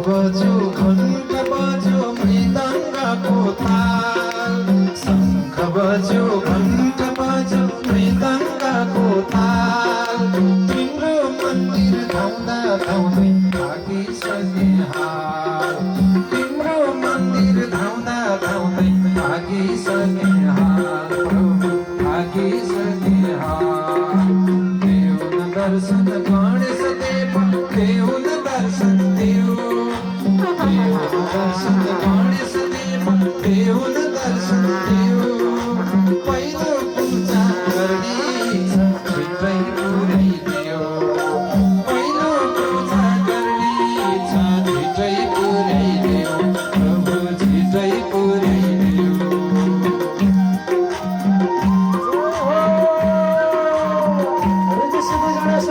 बज्यो घण्ट बज्यो मृदङ्गको ताल शङ्ख बज्यो घण्ट बज्यो मृदङ्गको ताल तिम्रो मन्दिर धाउँदा धाउँदै भागिसके हाल तिम्रो मन्दिर धाउँदा धाउँदै भागिसके हाल प्रभु भागिसके हाल देउन दर्शन गणेश देव देउन दर्शन देव देउन दर्शन गणेश देव देउन दर्शन देव पहिलो पूजा गर्ने छिट्टै पुर्याइदेऊ पहिलो पूजा गर्ने छिट्टै पुर्याइदेऊ प्रभु छिट्टै पुर्याइदेऊ गणेश